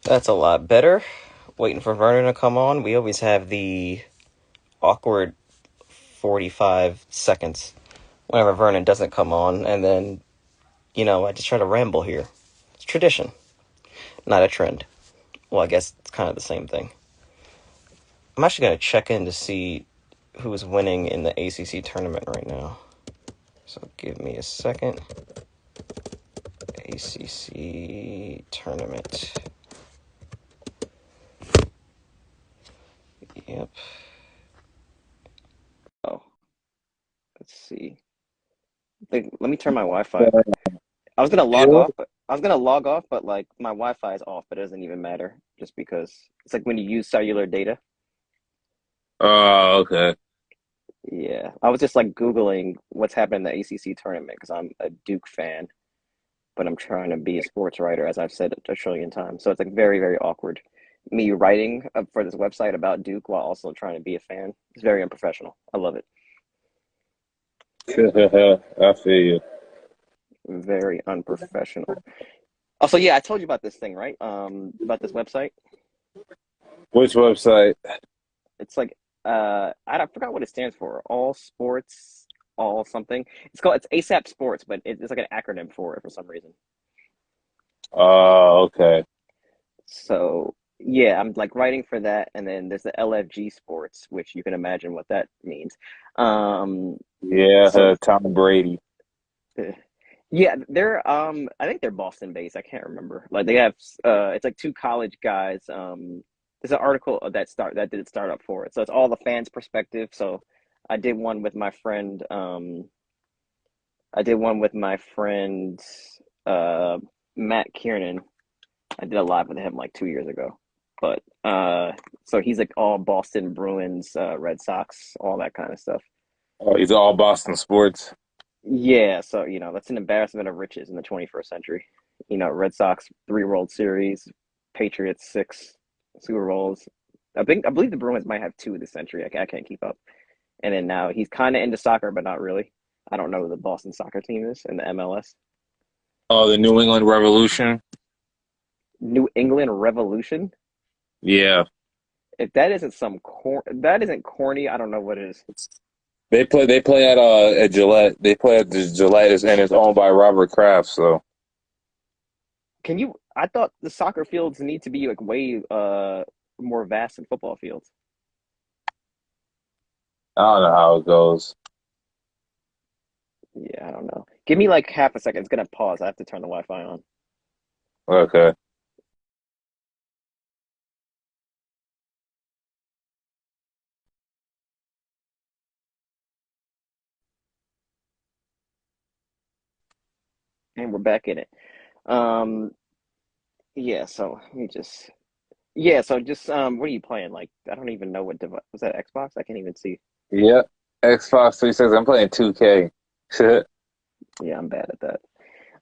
That's a lot better. Waiting for Vernon to come on. We always have the awkward 45 seconds whenever Vernon doesn't come on, and then, I just try to ramble here. It's tradition, not a trend. Well, I guess it's kind of the same thing. I'm actually going to check in to see who's winning in the ACC tournament right now. So give me a second. ACC tournament. Yep. Oh, let's see. Let me turn my Wi-Fi. I was gonna log Yeah. off, but like my Wi-Fi is off, but it doesn't even matter just because it's like when you use cellular data. Oh, okay. Yeah, I was just like Googling what's happening in the ACC tournament because I'm a Duke fan, but I'm trying to be a sports writer, as I've said a trillion times. So it's like very, very awkward. Me writing for this website about Duke while also trying to be a fan. It's very unprofessional. I love it. I feel you. Very unprofessional. Also, yeah, I told you about this thing, right? About this website. Which website? It's like I forgot what it stands for. All sports, all something. It's ASAP Sports, but it's like an acronym for it for some reason. Oh, okay. So yeah, I'm like writing for that, and then there's the LFG Sports, which you can imagine what that means. Um, Yeah, so Tom Brady. uh, yeah, they're I think they're Boston based. I can't remember. Like they have it's like two college guys. There's an article that did start up for it. So it's all the fans' perspective. So I did one with my friend. I did one with my friend uh Matt Kiernan. I did a live with him like 2 years ago. But so he's like all Boston Bruins, Red Sox, all that kind of stuff. Oh, he's all Boston sports. Yeah, so that's an embarrassment of riches in the 21st century. Red Sox 3 World Series, Patriots 6 Super Bowls. I believe the Bruins might have two this century. I can't keep up. And then now he's kind of into soccer, but not really. I don't know who the Boston soccer team is in the MLS. Oh, the New England Revolution. New England Revolution. Yeah, If that isn't that isn't corny, I don't know what is. they play at Gillette. They play at the Gillette, and it's owned by Robert Kraft. So Can you? I thought the soccer fields need to be like way more vast than football fields. I don't know how it goes. Yeah, I don't know. Give me like half a second. It's gonna pause. I have to turn the Wi-Fi on. Okay. And we're back in it. Um, yeah. So let me just. Yeah. So just what are you playing? Like I don't even know what device was that. Xbox? I can't even see. Yep. Xbox 360. I'm playing 2K. I'm Yeah, I'm bad at that.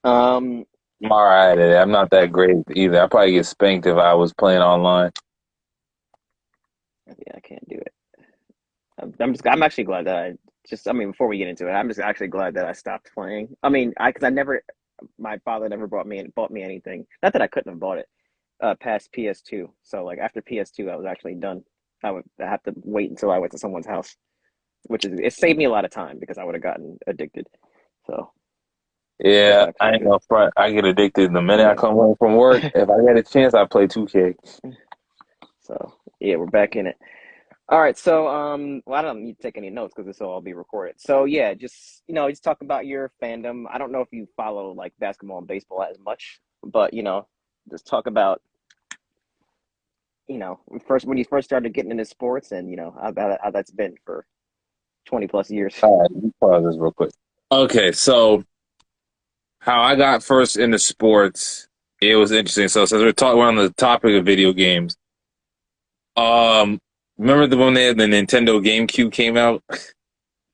all right at it. I'm not that great either. I probably get spanked if I was playing online. Yeah, I can't do it. I'm actually glad that I just. I mean, before we get into it, I'm just actually glad that I stopped playing. I mean, because I never. My father never bought me anything. Not that I couldn't have bought it. Past PS2. So like after PS2, I was actually done. I have to wait until I went to someone's house, which is it saved me a lot of time because I would have gotten addicted. So that's Yeah, I actually ain't good. no front. I get addicted the minute I come home from work. If I get a chance, I play 2K. So yeah, we're back in it. All right, so well, I don't need to take any notes because this will all be recorded. So yeah, just just talk about your fandom. I don't know if you follow like basketball and baseball as much, but just talk about first when you first started getting into sports and how that's been for 20 plus years. All right, let me pause this real quick. Okay, so how I got first into sports, it was interesting. So since we're on the topic of video games, um, remember the one they had the Nintendo GameCube came out?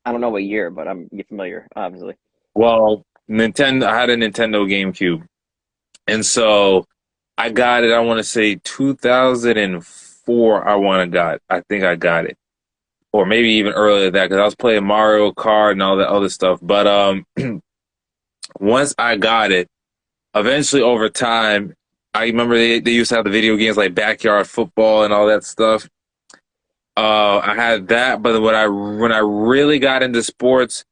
I don't know what year, but you're familiar, obviously. Well, I had a Nintendo GameCube, and so I got it. I want to say 2004. I think I got it, or maybe even earlier than that because I was playing Mario Kart and all that other stuff. But once I got it, eventually over time. I remember they used to have the video games like backyard football and all that stuff. I had that, but when I really got into sports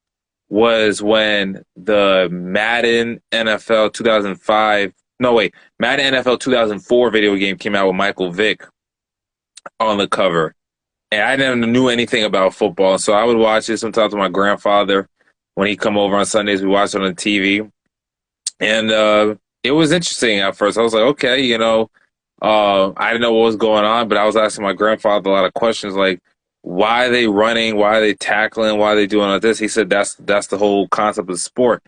was when the Madden NFL 2005, no wait, Madden NFL 2004 video game came out with Michael Vick on the cover. And I never knew anything about football, so I would watch it sometimes with my grandfather when he come over on Sundays. We watched it on the TV, and it was interesting at first. I was like, okay, I didn't know what was going on, but I was asking my grandfather a lot of questions like, why are they running? Why are they tackling? Why are they doing all this? He said that's the whole concept of the sport.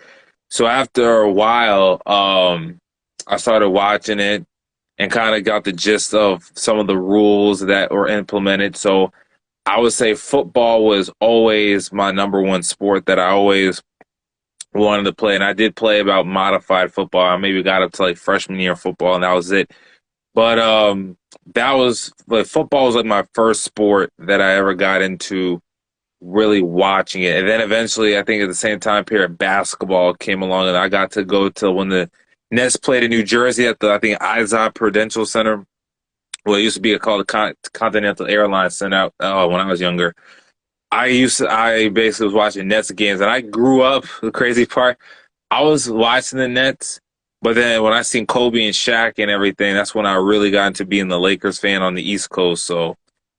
So after a while, I started watching it and kind of got the gist of some of the rules that were implemented. So I would say football was always my number one sport that I always wanted to play. And I did play about modified football. I maybe got up to like freshman year football and that was it. But that was like football was like my first sport that I ever got into really watching it. And then eventually I think at the same time period basketball came along and I got to go to when the Nets played in New Jersey at the I think Izod Prudential Center. Well, it used to be called the Continental Airlines Center when I was younger. I basically was watching Nets games and I grew up, the crazy part, I was watching the Nets, but then when I seen Kobe and Shaq and everything, that's when I really got into being the Lakers fan on the East Coast. So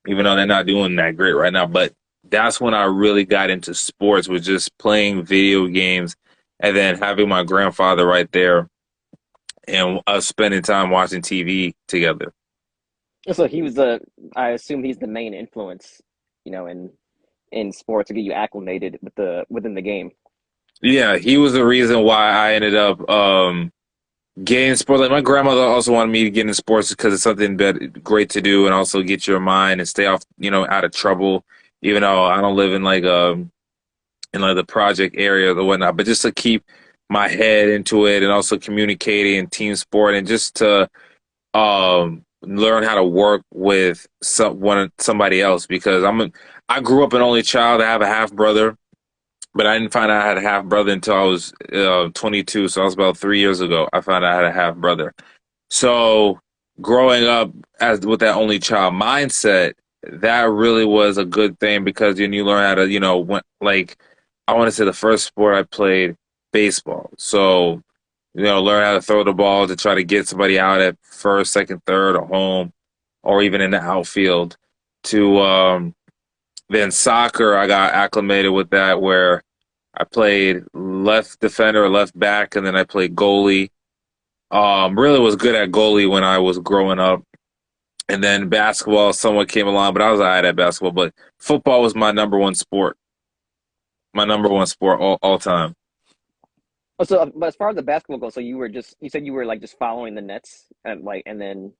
even though they're not doing that great right now, but that's when I really got into sports, was just playing video games and then having my grandfather right there and us spending time watching TV together. So he was the, I assume he's the main influence, in sports to get you acclimated within the game. Yeah, he was the reason why I ended up getting sports. Like my grandmother also wanted me to get into sports because it's something great to do and also get your mind and stay off, out of trouble. Even though I don't live in like the project area or whatnot, but just to keep my head into it and also communicating and team sport and just to learn how to work with somebody else because I grew up an only child. I have a half brother, but I didn't find out I had a half brother until I was 22. So I was about 3 years ago. I found out I had a half brother. So growing up as with that only child mindset, that really was a good thing because then you learn how to, like I want to say the first sport I played, baseball. So, learn how to throw the ball to try to get somebody out at first, second, third, or home, or even in the outfield. To then soccer, I got acclimated with that where I played left defender, left back, and then I played goalie. Really was good at goalie when I was growing up. And then basketball somewhat came along, but I was all right at basketball. But football was my number one sport, my number one sport all time. Oh, so, but as far as the basketball goes, so you said you were like just following the Nets and then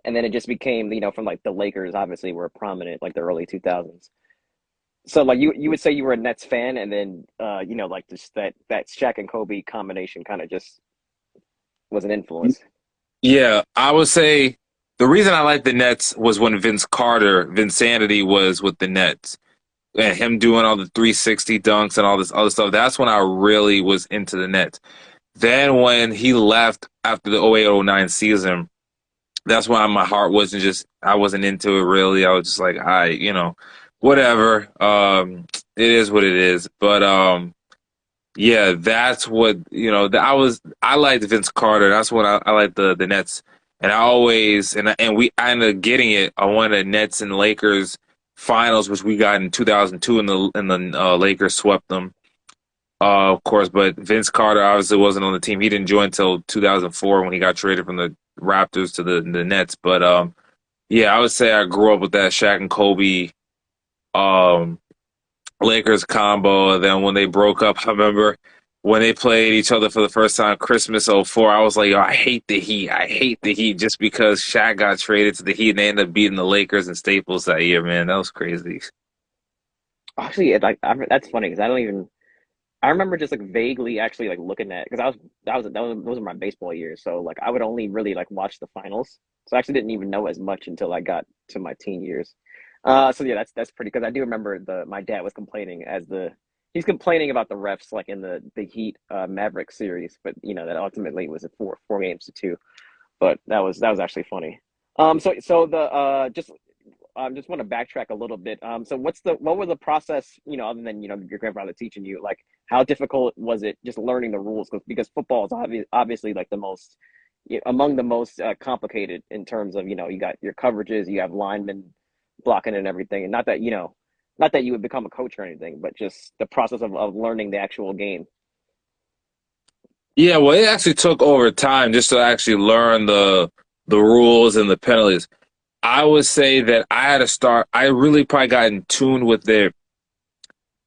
it just became, from like the Lakers obviously were prominent like the early 2000s. So like you would say you were a Nets fan and then like just that Shaq and Kobe combination kind of just was an influence. Yeah, I would say the reason I liked the Nets was when Vinsanity was with the Nets. And him doing all the 360 dunks and all this other stuff. That's when I really was into the Nets. Then when he left after the 08-09 season, that's when my heart wasn't just I wasn't into it really. I was just like, whatever. It is what it is. But yeah, that's what I liked Vince Carter. That's when I liked the Nets. And I always I ended up getting it. I wanted the Nets and Lakers finals, which we got in 2002, and the Lakers swept them, of course. But Vince Carter obviously wasn't on the team. He didn't join until 2004 when he got traded from the Raptors to the Nets. But yeah, I would say I grew up with that Shaq and Kobe um, Lakers combo. And then when they broke up, I remember when they played each other for the first time, Christmas '04. I was like, yo, I hate the Heat. I hate the Heat just because Shaq got traded to the Heat and they ended up beating the Lakers and Staples that year, man. That was crazy. Actually, that's funny because I don't even. I remember just like vaguely actually like looking at because I was those were my baseball years, so like I would only really like watch the finals. So I actually didn't even know as much until I got to my teen years. So yeah, that's pretty because I do remember the my dad was complaining as the he's complaining about the refs like in the Heat Maverick series, but that ultimately was a four games to two. But that was actually funny. So the just want to backtrack a little bit. So what was the process, other than your grandfather teaching you, like how difficult was it just learning the rules? Because football is obviously like the most among the most complicated in terms of you got your coverages, you have linemen blocking and everything, and not that you would become a coach or anything, but just the process of learning the actual game. Yeah, well, it actually took over time just to actually learn the rules and the penalties. I would say that I had to start. I really probably got in tune with it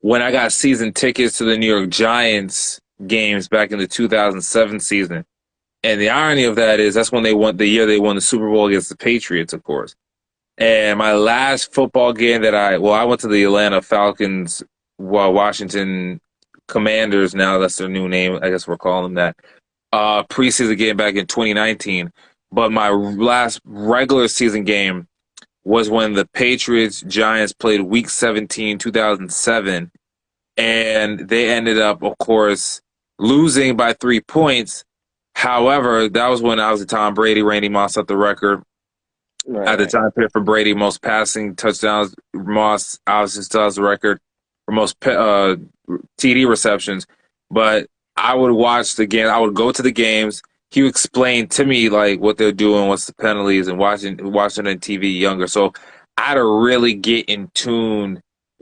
when I got season tickets to the New York Giants games back in the 2007 season. And the irony of that is that's when the year they won the Super Bowl against the Patriots, of course. And my last football game I went to the Atlanta Falcons, well, Washington Commanders. Now that's their new name. I guess we're calling them that. Preseason game back in 2019. But my last regular season game was when the Patriots Giants played Week 17, 2007, and they ended up, of course, losing by 3 points. However, that was when I was at Tom Brady. Randy Moss set the record Right, at the right. time period for Brady, most passing touchdowns. Moss obviously still has the record for most TD receptions. But I would watch the game. I would go to the games. He would explain to me like what they're doing, what's the penalties, and watching on TV younger. So I had to really get in tune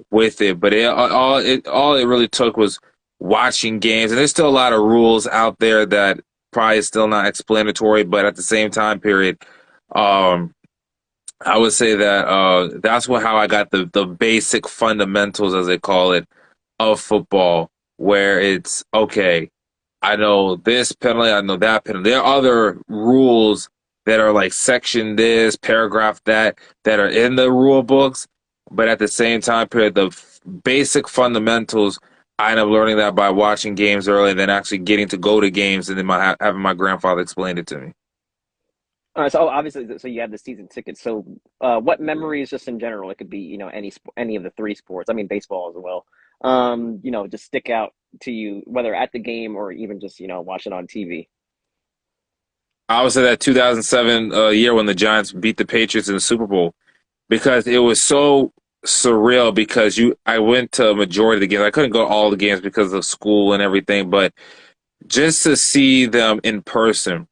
with it. But all it really took was watching games, and there's still a lot of rules out there that probably is still not explanatory. But at the same time period, um, I would say that that's how I got the basic fundamentals, as they call it, of football, where it's okay. I know this penalty, I know that penalty. There are other rules that are like section this, paragraph that are in the rule books, but at the same time period, basic fundamentals. I ended up learning that by watching games early, and then actually getting to go to games, and then having my grandfather explain it to me. All right, so obviously, so you have the season tickets. So, what memories, just in general, it could be, any of the three sports. I mean, baseball as well. Just stick out to you, whether at the game or even just watching on TV. I would say that 2007 year when the Giants beat the Patriots in the Super Bowl because it was so surreal because I went to a majority of the games. I couldn't go to all the games because of school and everything, but just to see them in person,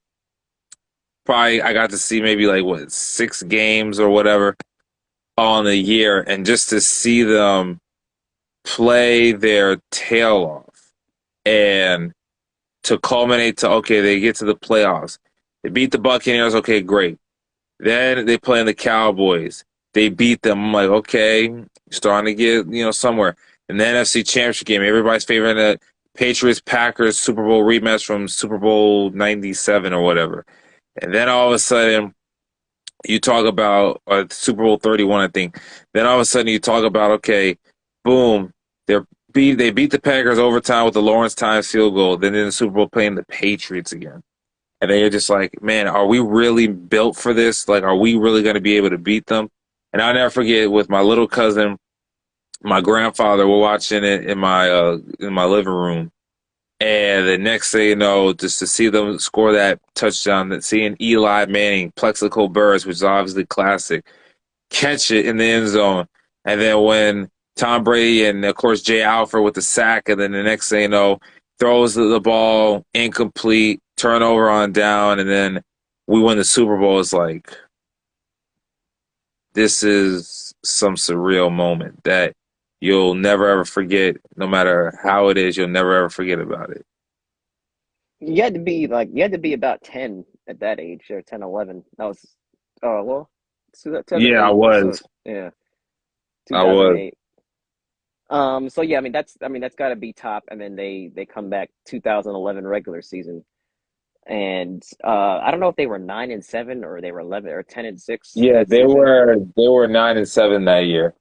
probably I got to see maybe like what 6 games or whatever on the year, and just to see them play their tail off and to culminate to okay, they get to the playoffs. They beat the Buccaneers, okay, great. Then they play in the Cowboys. They beat them. I'm like, okay, starting to get, somewhere. And the NFC Championship game, everybody's favoring the Patriots Packers Super Bowl rematch from Super Bowl 97 or whatever. And then all of a sudden, you talk about Super Bowl 31, I think. Then all of a sudden, you talk about, okay, boom, they beat the Packers overtime with the Lawrence Times field goal. Then in the Super Bowl, playing the Patriots again. And then you're just like, man, are we really built for this? Like, are we really going to be able to beat them? And I'll never forget with my little cousin, my grandfather, we're watching it in my living room. And the next thing you know, just to see them score that touchdown, that seeing Eli Manning, Plexico Burrs, which is obviously classic, catch it in the end zone. And then when Tom Brady and, of course, Jay Alford with the sack, and then the next thing you know, throws the ball incomplete, turnover on down, and then we win the Super Bowl. It's like, this is some surreal moment that you'll never ever forget, no matter how it is, you'll never ever forget about it. You had to be about 10 at that age, or 10, 11. That was, oh, well, Yeah, I 2008. So, was. yeah, I was. 2008. So yeah, I mean that's got to be top, and then they come back 2011 regular season, and I don't know if they were 9-7 or they were 11 or 10-6 Yeah, that they season. were they were 9-7 that year.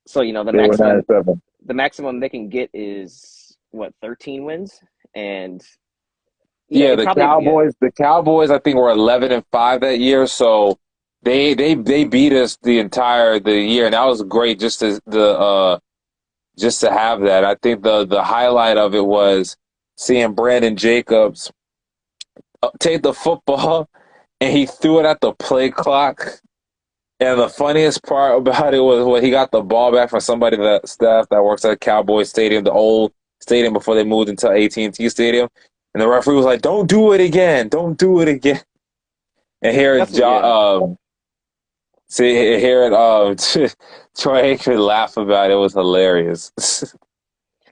So the They were nine maximum and seven. the maximum they can get is what, 13 wins, and Yeah, it the probably, yeah. Cowboys I think were 11-5 that year, so they beat us the year, and that was great. just to have that. I think the highlight of it was seeing Brandon Jacobs take the football and he threw it at the play clock. And the funniest part about it was when he got the ball back from somebody that staff that works at Cowboy Stadium, the old stadium before they moved into AT&T Stadium, and the referee was like, "Don't do it again! Don't do it again!" And here, That's what, yeah. see here, Troy Aikman laugh about it. It was hilarious.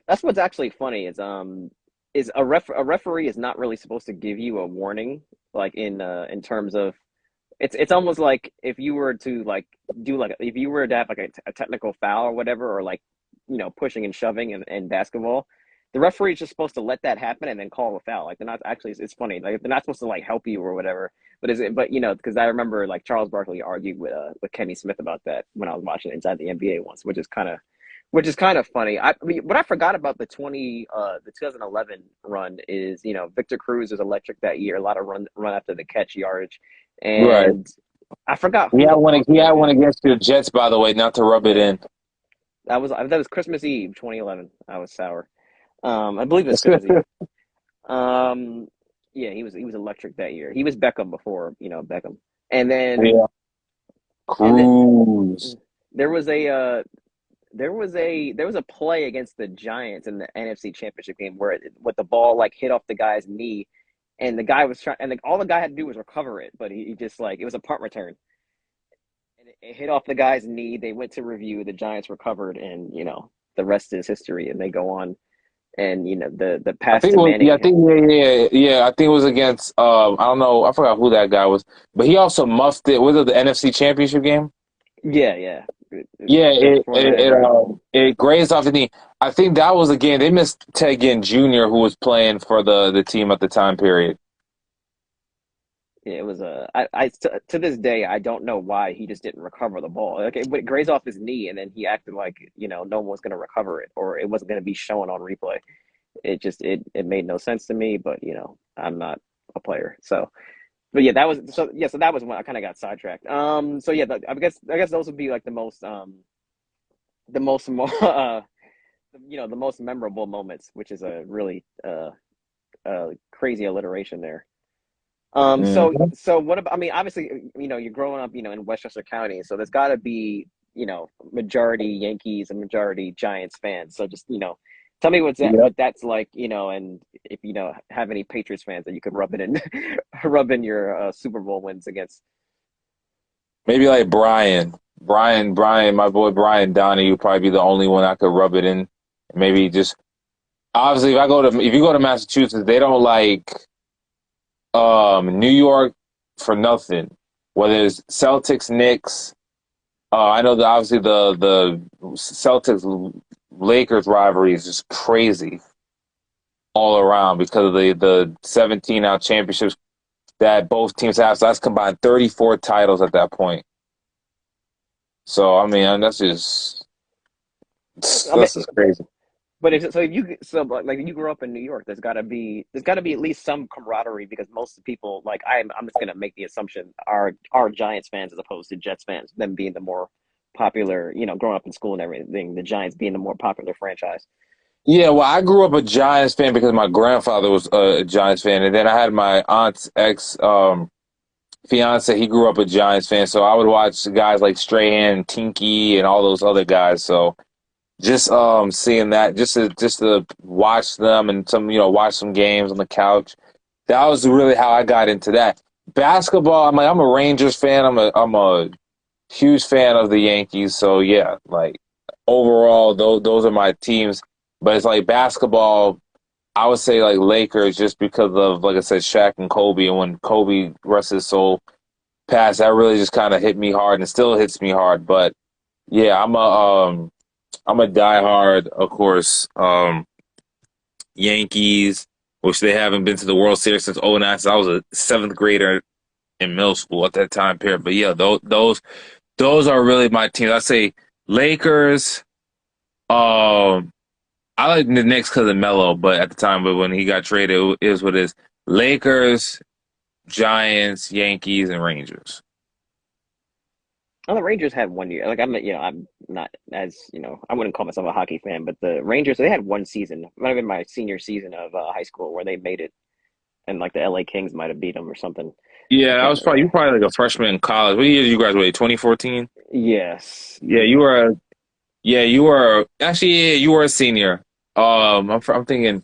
That's what's actually funny is a referee is not really supposed to give you a warning like in terms of it's almost like if you were to like do like if you were to have like a technical foul or whatever or like pushing and shoving in basketball, the referee is just supposed to let that happen and then call a foul. Like they're not actually it's funny like they're not supposed to like help you or whatever. But is it but because I remember like Charles Barkley argued with Kenny Smith about that when I was watching Inside the NBA once, which is kind of funny. What I forgot about the 2011 run is Victor Cruz was electric that year. A lot of run after the catch yardage, Right. and I forgot who the He punter had one is. against the Jets, by the way, not to rub it Yeah, in. that was Christmas Eve 2011. I was sour. I believe it was Christmas Eve. Um, yeah, he was electric that year. He was Beckham before Beckham, and then Yeah. and then Cruz. there was a play against the Giants in the NFC Championship game where with the ball like hit off the guy's knee, and the guy was trying, and like all the guy had to do was recover it, but he just like it was a punt return, and it hit off the guy's knee. They went to review, the Giants recovered, and the rest is history. And they go on, and the I pass think to it was, yeah, I Manning. think, yeah. I think it was against, I don't know, I forgot who that guy was, but he also muffed it. Was it the NFC Championship game? Yeah, yeah, Yeah, the 49ers were. it grazed off the knee. I think that was the game. They missed Ted Ginn Jr., who was playing for the team at the time period. Yeah, it was to this day I don't know why he just didn't recover the ball. Like it grazed off his knee, and then he acted like no one was going to recover it, or it wasn't going to be shown on replay. It made no sense to me, but I'm not a player, so. But yeah, so that was when I kind of got sidetracked. So yeah, I guess those would be like the most the most memorable moments, which is a really crazy alliteration there. Mhm. So what about? I mean, obviously, you're growing up, in Westchester County, so there's got to be, majority Yankees and majority Giants fans. So just, tell me Yep. what that's like, and if have any Patriots fans that you could rub it in, rub in your Super Bowl wins against. Maybe like Brian, my boy Brian Donnie would probably be the only one I could rub it in. Maybe just obviously if you go to Massachusetts, they don't like New York for nothing. Whether it's Celtics, Knicks, I know that obviously the Celtics Lakers rivalry is just crazy all around because of the 17 out championships that both teams have. So that's combined 34 titles at that point. So I mean, I mean, that's just crazy. but if you grew up in New York, there's got to be at least some camaraderie because most of the people like I'm just gonna make the assumption are Giants fans as opposed to Jets fans, them being the more popular, growing up in school and everything, the Giants being the more popular franchise. Yeah, well, I grew up a Giants fan because my grandfather was a Giants fan, and then I had my aunt's ex fiance. He grew up a Giants fan, so I would watch guys like Strahan, Tinky, and all those other guys. So just seeing that, just to watch them and watch some games on the couch. That was really how I got into that. Basketball, I'm a Rangers fan. I'm a huge fan of the Yankees. So yeah, like overall, those are my teams. But it's like basketball. I would say like Lakers just because of like I said, Shaq and Kobe, and when Kobe, rest his soul, passed, that really just kind of hit me hard, and it still hits me hard. But yeah, I'm a diehard, of course, Yankees, which they haven't been to the World Series since '09. So I was a seventh grader in middle school at that time period. But yeah, those are really my teams. I say Lakers. Um, I like the Knicks because of Melo, but at the time, but when he got traded, it is what it is. Lakers, Giants, Yankees, and Rangers. Well, the Rangers had 1 year. Like I'm not as I wouldn't call myself a hockey fan, but the Rangers they had one season. It might have been my senior season of high school where they made it, and like the LA Kings might have beat them or something. I Yeah, I can't was probably you remember. were probably like a freshman in college. What year did you graduate? 2014? Yes, Yeah, yeah. you were actually, yeah, you were a senior. I'm thinking,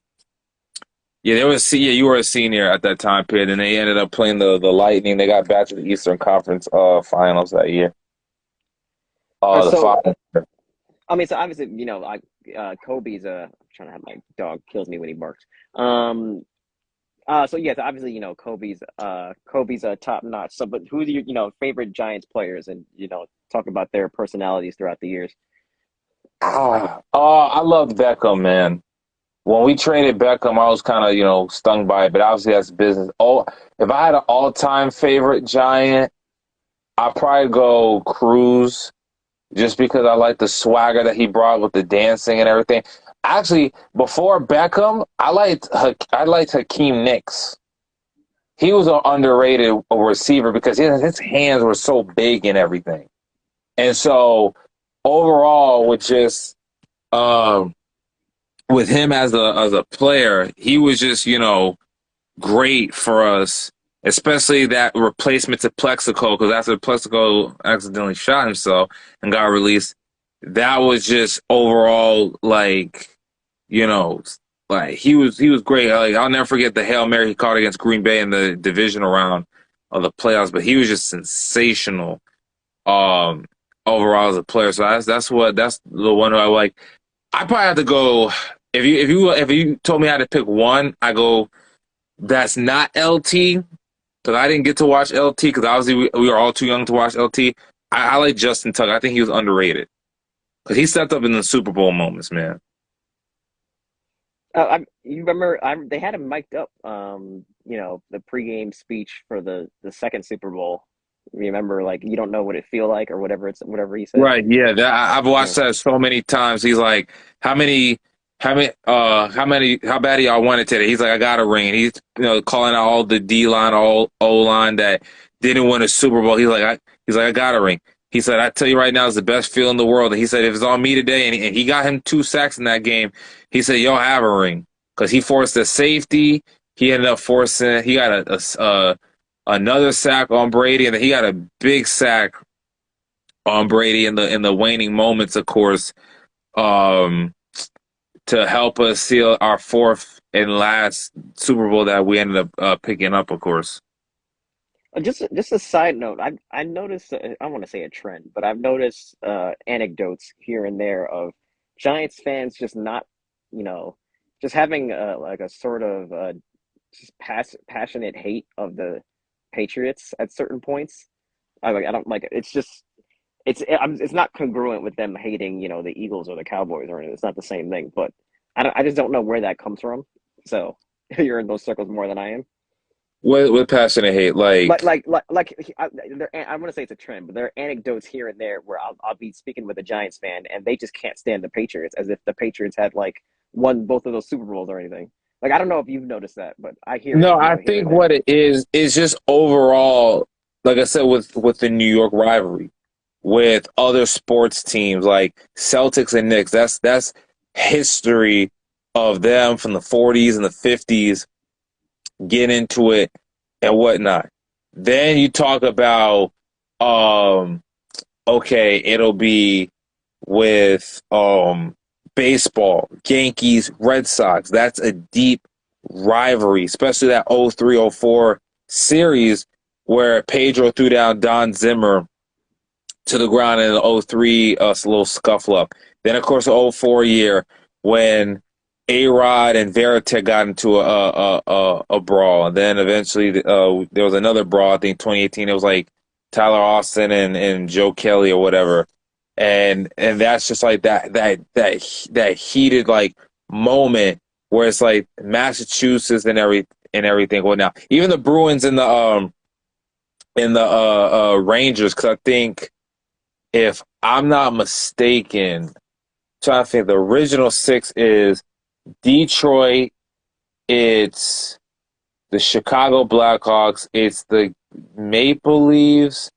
yeah, yeah, you were a senior at that time period, and they ended up playing the Lightning. They got back to the Eastern Conference finals that year. The So final. I mean, so obviously Kobe's I'm trying to have my dog kills me when he barks. Um, so yes, obviously Kobe's top notch. So, but who's your favorite Giants players, and talk about their personalities throughout the years. I loved Beckham, man. When we traded Beckham, I was kind of, stung by it, but obviously that's business. Oh, if I had an all-time favorite Giant, I'd probably go Cruz, just because I like the swagger that he brought with the dancing and everything. Actually, before Beckham, I liked Hakeem Nicks. He was an underrated receiver because his hands were so big and everything. And so overall, um, with him as a player, he was just great for us, especially that replacement to Plexico, because after Plexico accidentally shot himself and got released, that was just overall you know, he was great. Like I'll never forget the Hail Mary he caught against Green Bay in the divisional round of the playoffs, but he was just sensational um overall as a player. So that's the one who I like. I probably have to go if you told me I had to pick one, I go that's not LT because I didn't get to watch LT because obviously we were all too young to watch LT. I like Justin Tuck. I think he was underrated because he stepped up in the Super Bowl moments, man. You remember? They had him mic'd up. The pregame speech for the second Super Bowl. Remember, like you don't know what it feel like or whatever he said. Right, yeah, I've Yeah. watched that so many times. He's like, how bad do y'all want it today? He's like, I got a ring. And he's, calling out all the D line, all O line that didn't win a Super Bowl. He's like, I got a ring. He said, I tell you right now, it's the best feel in the world. And he said, if it's on me today, and he got him 2 sacks in that game, he said, you'll have a ring because he forced a safety. He ended up forcing. He got another sack on Brady, and then he got a big sack on Brady in the waning moments, of course, um, to help us seal our fourth and last Super Bowl that we ended up picking up, of course. Just a side note, I noticed I don't want to say a trend, but I've noticed anecdotes here and there of Giants fans just not, you know, just having like a sort of just passionate hate of the Patriots at certain points. I don't like it. It's just it's not congruent with them hating the Eagles or the Cowboys or anything. It's not the same thing, but I just don't know where that comes from. So you're in those circles more than I am. With passion and hate, I want to say it's a trend, but there are anecdotes here and there where I'll be speaking with a Giants fan and they just can't stand the Patriots as if the Patriots had like won both of those Super Bowls or anything. Like I don't know if you've noticed that, but I hear it, no, I here think and there. what it is just overall, like I said, with the New York rivalry, with other sports teams like Celtics and Knicks. That's history of them from the 40s and the 50s. Get into it and whatnot. Then you talk about um okay, it'll be with baseball, Yankees, Red Sox. That's a deep rivalry, especially that 03-04 series where Pedro threw down Don Zimmer to the ground in the '03 little scuffle up. Then of course the '04 year when A-Rod and Veritek got into a brawl, and then eventually there was another brawl. I think 2018. It was like Tyler Austin and Joe Kelly or whatever, and that's just like that heated like moment where it's like Massachusetts and everything. Well, now even the Bruins and the Rangers, because I think if I'm not mistaken, trying to think, the original six is Detroit, it's the Chicago Blackhawks, it's the Maple Leafs,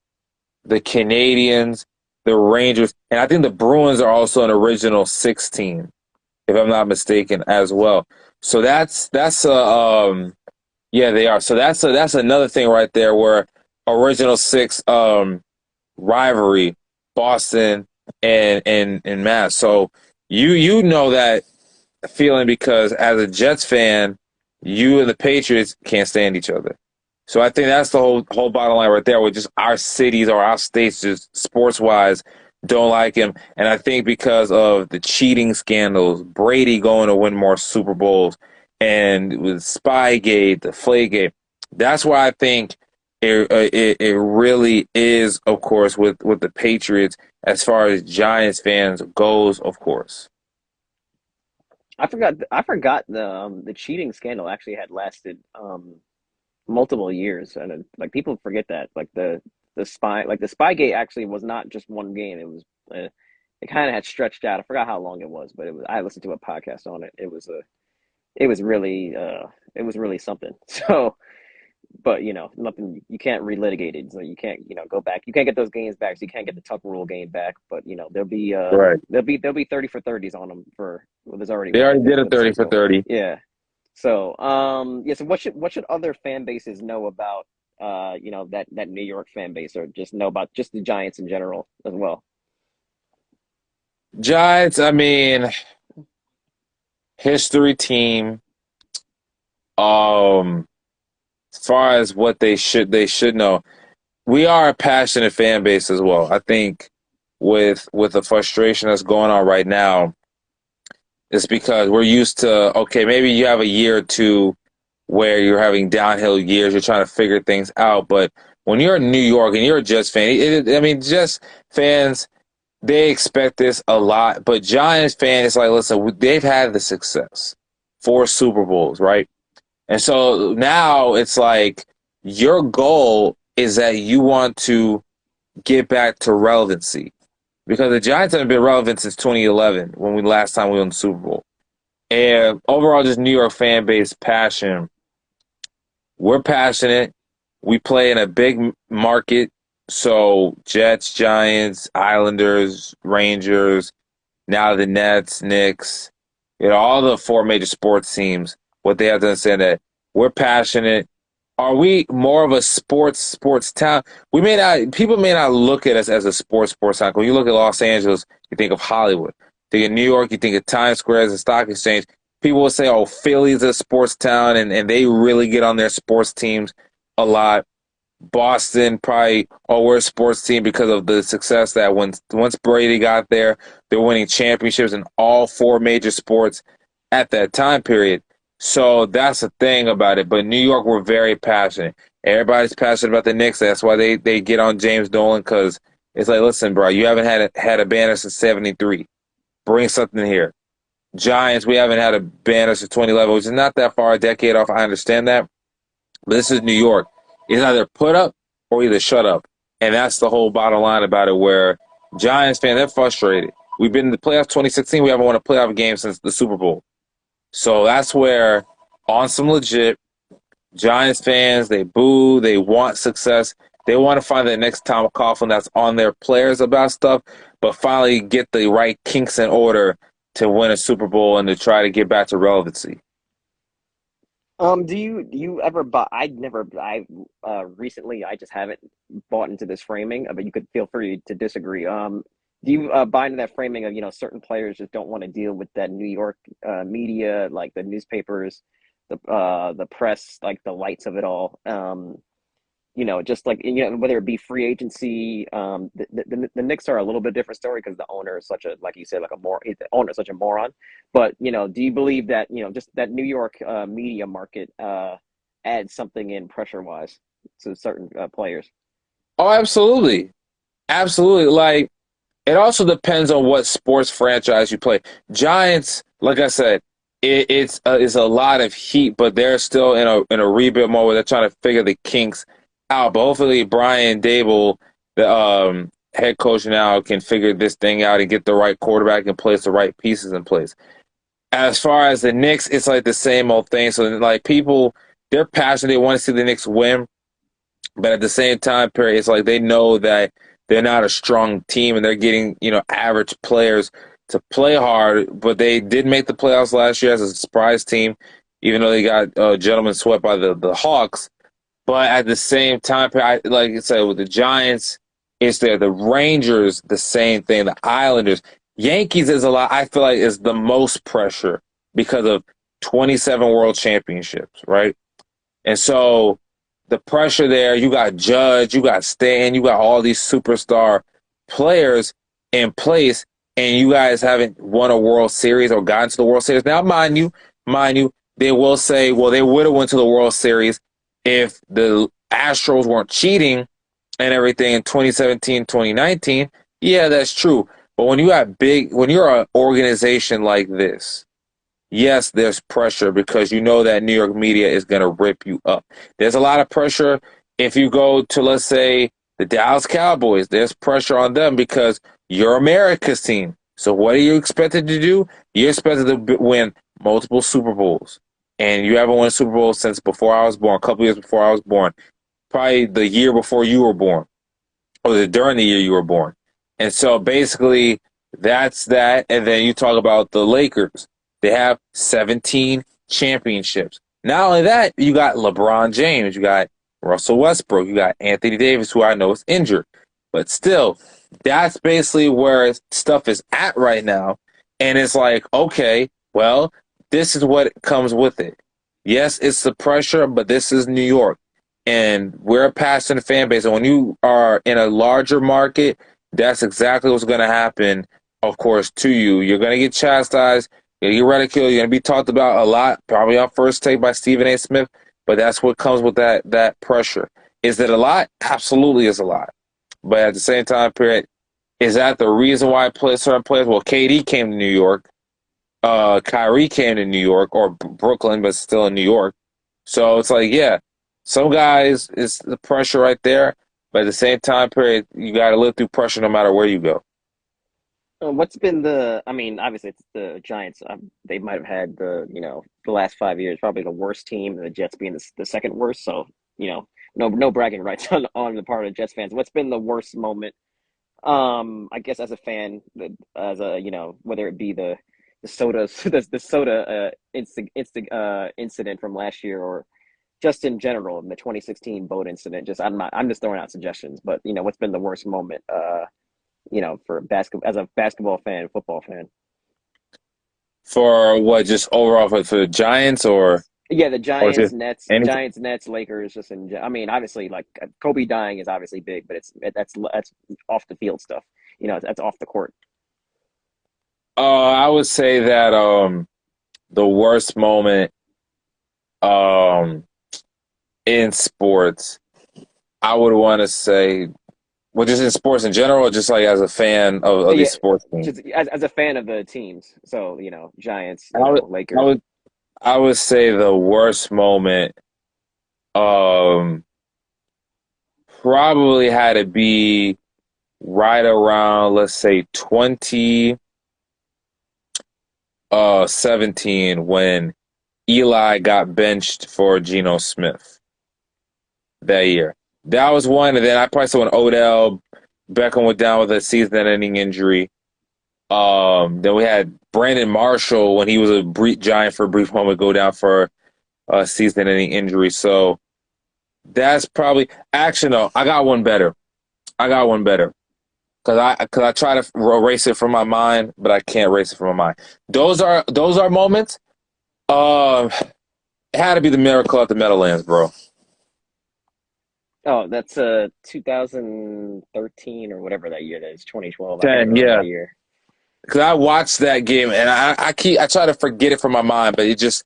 the Canadians, the Rangers, and I think the Bruins are also an original 16, if I'm not mistaken, as well. So that's a yeah, they are. So that's another thing right there where original six rivalry, Boston and Mass. So you know that feeling because as a Jets fan, you and the Patriots can't stand each other. So I think that's the whole bottom line right there. With just our cities or our states, just sports wise, don't like him. And I think because of the cheating scandals, Brady going to win more Super Bowls, and with Spygate, the Flagate, that's why I think it really is, of course, with the Patriots as far as Giants fans goes, of course. I forgot the cheating scandal actually had lasted multiple years, and like people forget that the Spygate actually was not just one game. It kind of had stretched out. I forgot how long it was, but it was. I listened to a podcast on it. It was really it was really something. So, but nothing, you can't relitigate it, so you can't go back. You can't get those games back, so you can't get the Tuck Rule game back. But Right. there'll be 30 for 30s on them for, well, there's already They one, I already think, did a for the 30 Super for Bowl. 30. Yeah. So yeah, so what should other fan bases know about that New York fan base, or just know about just the Giants in general as well? Giants, I mean, history team. Um, as far as what they should know, we are a passionate fan base as well. I think with the frustration that's going on right now, it's because we're used to, okay, maybe you have a year or two where you're having downhill years, you're trying to figure things out, but when you're in New York and you're a Jets fan, I mean, Jets fans, they expect this a lot, but Giants fans, it's like, listen, they've had the success, 4 Super Bowls, right? And so now it's like your goal is that you want to get back to relevancy because the Giants haven't been relevant since 2011 when we last time we won the Super Bowl. And overall, just New York fan base passion. We're passionate. We play in a big market. So Jets, Giants, Islanders, Rangers, now the Nets, Knicks, all the 4 major sports teams, what they have to understand that we're passionate. Are we more of a sports town? We may not. People may not look at us as a sports town. When you look at Los Angeles, you think of Hollywood. Think of New York, you think of Times Square as a stock exchange. People will say, "Oh, Philly's a sports town," and they really get on their sports teams a lot. Boston probably, oh, we're a sports team because of the success that once Brady got there, they're winning championships in all 4 major sports at that time period. So that's the thing about it. But New York, we're very passionate. Everybody's passionate about the Knicks. That's why they get on James Dolan because it's like, listen, bro, you haven't had a banner since '73. Bring something here. Giants, we haven't had a banner since 2011, which is not that far, a decade off. I understand that. But this is New York. It's either put up or either shut up. And that's the whole bottom line about it, where Giants fans, they're frustrated. We've been in the playoffs 2016. We haven't won a playoff game since the Super Bowl. So that's where, on some legit, Giants fans, they boo, they want success. They want to find the next Tom Coughlin that's on their players about stuff, but finally get the right kinks in order to win a Super Bowl and to try to get back to relevancy. Do you ever buy? I recently, I just haven't bought into this framing, but you could feel free to disagree. Do you buy into that framing of, certain players just don't want to deal with that New York media, like the newspapers, the press, like the lights of it all? Just like, whether it be free agency. The Knicks are a little bit different story because the owner is such a, like you said, like the owner is such a moron. But do you believe that just that New York media market adds something in pressure wise to certain players? Oh, absolutely. Absolutely. Like, it also depends on what sports franchise you play. Giants, like I said, it's a lot of heat, but they're still in a rebuild mode where they're trying to figure the kinks out. But hopefully, Brian Dable, the head coach now, can figure this thing out and get the right quarterback in place, the right pieces in place. As far as the Knicks, it's like the same old thing. So, like, people, they're passionate. They want to see the Knicks win, but at the same time period, it's like they know that they're not a strong team, and they're getting average players to play hard. But they did make the playoffs last year as a surprise team, even though they got gentlemen swept by the Hawks. But at the same time, like I said, with the Giants, it's there. The Rangers, the same thing. The Islanders, Yankees is a lot. I feel like is the most pressure because of 27 World Championships, right? And so the pressure there, you got Judge, you got Stan, you got all these superstar players in place, and you guys haven't won a World Series or gotten to the World Series. Now, mind you, they will say, well, they would have went to the World Series if the Astros weren't cheating and everything in 2017, 2019. Yeah, that's true. But when you're an organization like this, yes, there's pressure because you know that New York media is going to rip you up. There's a lot of pressure if you go to, let's say, the Dallas Cowboys. There's pressure on them because you're America's team. So what are you expected to do? You're expected to win multiple Super Bowls. And you haven't won a Super Bowl since before I was born, a couple years before I was born, probably the year before you were born, or during the year you were born. And so basically, that's that. And then you talk about the Lakers. They have 17 championships. Not only that, you got LeBron James, you got Russell Westbrook, you got Anthony Davis, who I know is injured. But still, that's basically where stuff is at right now. And it's like, okay, well, this is what comes with it. Yes, it's the pressure, but this is New York. And we're a passionate fan base. And when you are in a larger market, that's exactly what's going to happen, of course, to you. You're going to get chastised. You're going to get ridiculed. You're going to be talked about a lot, probably on First Take by Stephen A. Smith. But that's what comes with that pressure. Is it a lot? Absolutely is a lot. But at the same time period, is that the reason why certain players? Well, KD came to New York. Kyrie came to New York, or Brooklyn, but still in New York. So it's like, yeah, some guys, it's the pressure right there. But at the same time period, you got to live through pressure no matter where you go. What's been the? I mean, obviously it's the Giants. They might have had the last 5 years probably the worst team, and the Jets being the second worst. So no bragging rights on the part of Jets fans. What's been the worst moment? I guess as a fan, as a whether it be the soda the soda incident from last year, or just in general in the 2016 boat incident. I'm just throwing out suggestions, but what's been the worst moment? For basketball as a basketball fan, football fan. For what, just overall for the Giants Yeah, the or just anything? Giants, Nets, Lakers. I mean, obviously, like Kobe dying is obviously big, but that's off the field stuff. That's off the court. I would say that the worst moment um in sports, I would want to say, well, just in sports in general, or just like as a fan of these Yeah, sports teams. just as a fan of the teams. So Giants, I would, I Lakers. would, I would say the worst moment um probably had to be right around, let's say, 2017 when Eli got benched for Geno Smith that year. That was one, and then I probably saw when Odell Beckham went down with a season-ending injury. Then we had Brandon Marshall when he was a Giant for a brief moment go down for a season-ending injury. So that's probably actually no. I got one better. I got one better because I try to erase it from my mind, but I can't erase it from my mind. Those are moments. It had to be the miracle at the Meadowlands, bro. Oh, that's 2013 or whatever that year that is, 2012. I can't even 10, remember yeah. the year. Because I watched that game and I try to forget it from my mind, but it just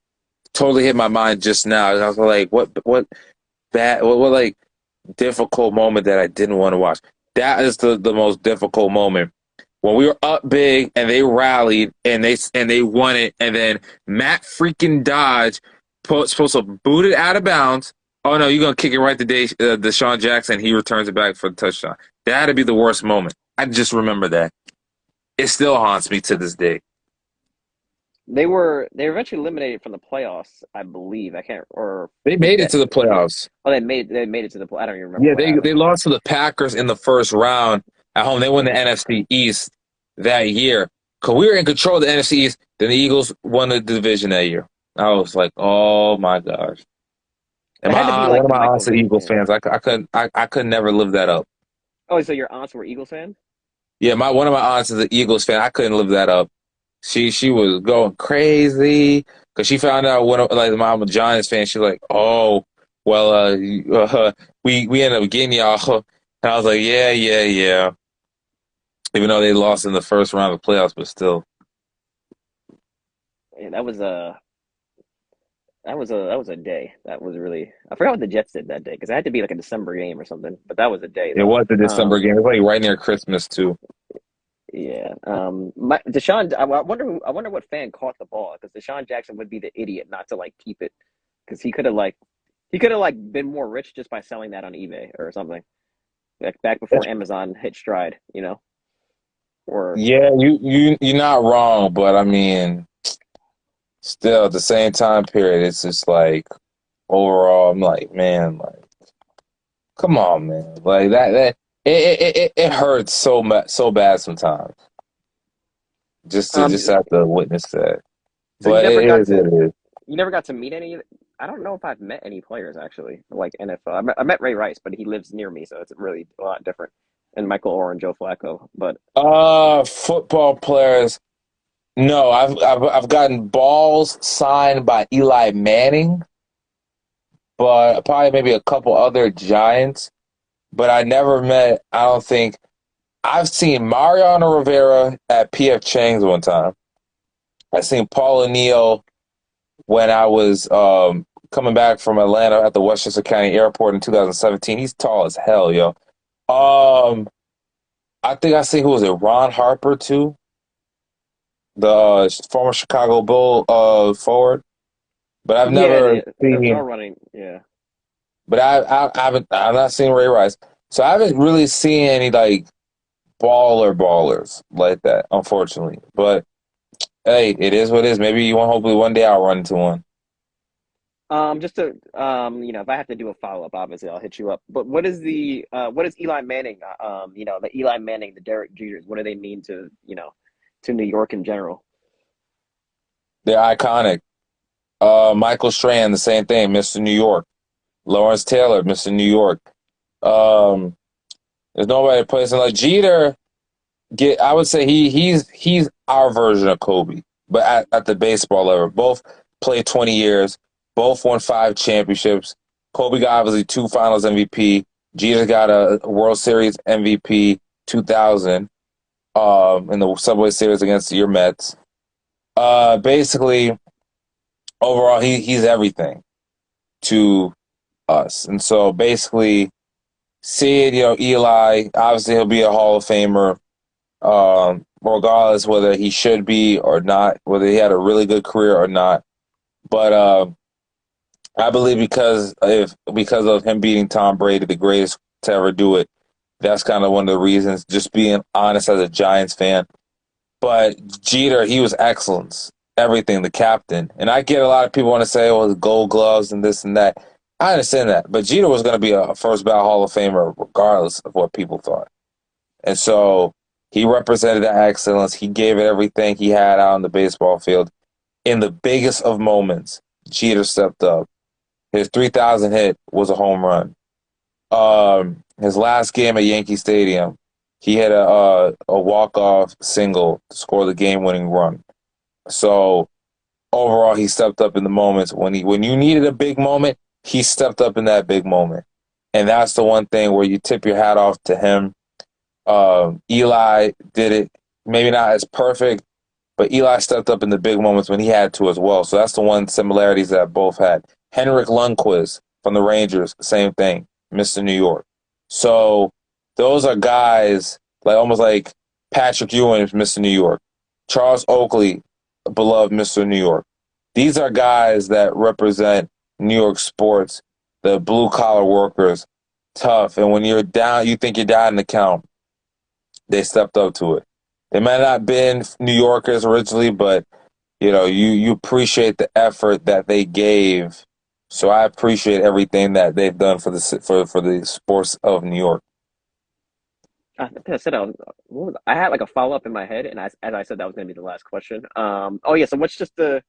totally hit my mind just now. And I was like, what bad, what like difficult moment that I didn't want to watch. That is the most difficult moment when we were up big and they rallied and they won it, and then Matt freaking Dodge supposed to boot it out of bounds. Oh no, you're gonna kick it right to Deshaun Jackson. He returns it back for the touchdown. That had to be the worst moment. I just remember that. It still haunts me to this day. They were eventually eliminated from the playoffs, I believe. I can't or They was made it that? to the playoffs. Oh, they made it to the. I don't even remember Yeah, what they happened. lost to the Packers in the first round. at home. They won the NFC East that year. Cause we were in control of the NFC East. Then the Eagles won the division that year. I was like, oh my gosh. And It my had to be aunt, one like of my Michael aunts are Vick. Eagles Yeah. fans. I could never live that up. Oh, so your aunts were Eagles fan? Yeah, my one of my aunts is an Eagles fan. I couldn't live that up. She was going crazy because she found out when like I'm a Giants fan. She's like, oh, well, we ended up getting y'all, and I was like, yeah, yeah, yeah. Even though they lost in the first round of the playoffs, but still, Yeah, that was a day. That was really I forgot what the Jets did that day because it had to be like a December game or something. But that was a day it though. was the December game. It was like right near Christmas too. Yeah. Deshaun. I wonder what fan caught the ball because Deshaun Jackson would be the idiot not to like keep it because he could have like been more rich just by selling that on eBay or something like back before Amazon hit stride. Or Yeah, you're not wrong, but I mean, still at the same time period, it's just like overall, I'm like, man, like, come on, man, like that it hurts so much, so bad sometimes just to um. just have to witness that. So you But never it got is what to it is. you never got to meet any. I don't know if I've met any players actually like NFL. I met Ray Rice, but he lives near me, so it's really a lot different. And Michael Orr and Joe Flacco, but Football players. No, I've gotten balls signed by Eli Manning, but probably maybe a couple other Giants. But I never met. I don't think I've seen Mariano Rivera at PF Chang's one time. I seen Paul O'Neill when I was coming back from Atlanta at the Westchester County Airport in 2017. He's tall as hell, yo. Um, I think I seen who was it? Ron Harper too, the former Chicago Bull forward. But I've yeah, never they're all seen. running. Yeah. But I haven't. I've not seen Ray Rice, so I haven't really seen any like ballers like that, unfortunately. But hey, it is what it is. Maybe you want. Hopefully, one day I'll run into one. Just to if I have to do a follow up, obviously I'll hit you up. But what is Eli Manning? The Eli Manning, the Derek Jeters. What do they mean to to New York in general? They're iconic. Michael Strand, the same thing, Mr. New York. Lawrence Taylor, Mr. New York. Um, there's nobody placing like Jeter. I would say he's our version of Kobe, but at the baseball level. Both played 20 years, both won 5 championships. Kobe got obviously 2 Finals MVP. Jeter got a World Series MVP 2000 in the Subway Series against your Mets. Basically, overall, he's everything to us, and so basically, Sid, Eli, obviously he'll be a Hall of Famer. Regardless whether he should be or not, whether he had a really good career or not. But I believe because of him beating Tom Brady, the greatest to ever do it, that's kind of one of the reasons. Just being honest as a Giants fan, but Jeter, he was excellence, everything, the captain. And I get a lot of people want to say, "Oh, the Gold Gloves and this and that." I understand that, but Jeter was going to be a first ballot Hall of Famer regardless of what people thought. And so he represented that excellence. He gave it everything he had out on the baseball field. In the biggest of moments, Jeter stepped up. His 3,000 hit was a home run. His last game at Yankee Stadium, he had a walk-off single to score the game-winning run. So overall, he stepped up in the moments when you needed a big moment. He stepped up in that big moment, and that's the one thing where you tip your hat off to him. Eli did it, maybe not as perfect, but Eli stepped up in the big moments when he had to as well. So that's the one similarities that both had. Henrik Lundqvist from the Rangers, same thing, Mr. New York. So those are guys like almost like Patrick Ewing, Mr. New York, Charles Oakley, beloved Mr. New York. These are guys that represent New York sports, the blue collar workers, tough. And when you're down, you think you're down in the count, they stepped up to it. They might not have been New Yorkers originally, but you appreciate the effort that they gave. So I appreciate everything that they've done for the sports of New York. I think I said I had like a follow up in my head, and as I said, that was going to be the last question. Oh yeah. So what's the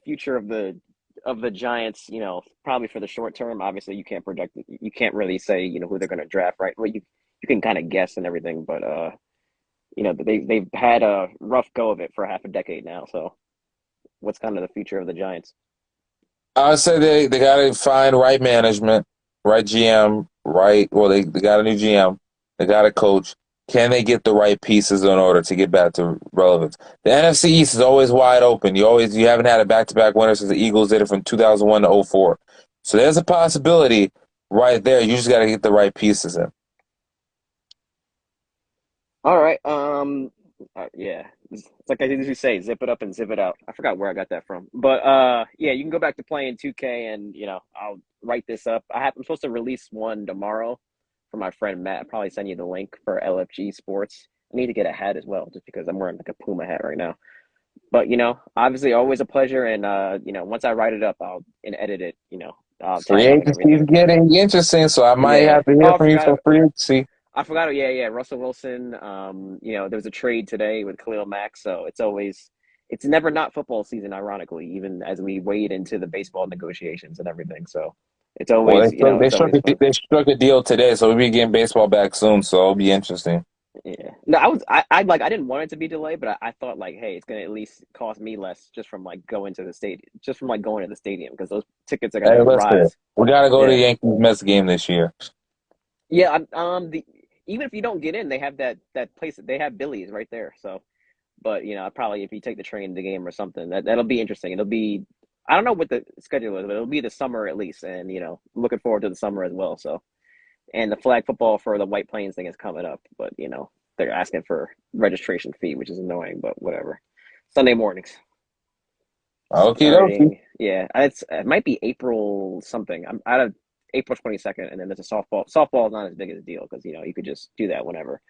future of the Giants? You know, probably for the short term. Obviously, you can't project. You can't really say who they're going to draft, right? Well, you can kind of guess and everything, but they've had a rough go of it for half a decade now. So what's kind of the future of the Giants? I would say they got to find right management, right GM, right. Well, they got a new GM, they got a coach. Can they get the right pieces in order to get back to relevance? The NFC East is always wide open. You haven't had a back to back winner since the Eagles did it from 2001 to '04. So there's a possibility right there. You just got to get the right pieces in. All right. Yeah. It's like I usually say, zip it up and zip it out. I forgot where I got that from. But yeah, you can go back to playing 2K and, I'll write this up. I'm supposed to release one tomorrow for my friend Matt. I'll probably send you the link for LFG Sports. I need to get a hat as well, just because I'm wearing like a Puma hat right now. But, obviously always a pleasure and once I write it up, I'll and edit it, I'll Free tag you and agency is everything. getting interesting, so I might Yeah. have to Oh, hear from you for free agency. I forgot. Yeah, yeah. Russell Wilson. There was a trade today with Khalil Mack, so it's never not football season. Ironically, even as we wade into the baseball negotiations and everything, so it's Well, always, they it's struck always fun. they struck a deal today, so we'll be getting baseball back soon. So it'll be interesting. Yeah. No, I didn't want it to be delayed, but I thought like, hey, it's gonna at least cost me less just from like going to the stadium, just from like going to the stadium because those tickets are Hey, gonna listen, rise. we got to go to the Yeah. Yankees Mets game this year. Yeah. The even if you don't get in, they have that place. They have Billy's right there, so. But probably if you take the train to the game or something, that'll be interesting. It'll be I don't know what the schedule is, but it'll be the summer at least, and looking forward to the summer as well. So, and the flag football for the White Plains thing is coming up, but they're asking for registration fee, which is annoying, but whatever. Sunday mornings. Okie dokie. Starting, yeah, it might be April something. I'm out of April 22nd, and then there's a softball. Softball is not as big of a deal because you could just do that whenever.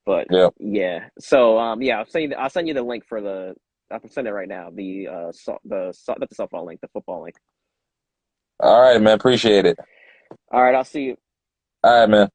But Yeah. yeah, so yeah, I'll send you the link for the. I can send it right now. Not the softball link, the football link. All right, man. Appreciate it. All right, I'll see you. All right, man.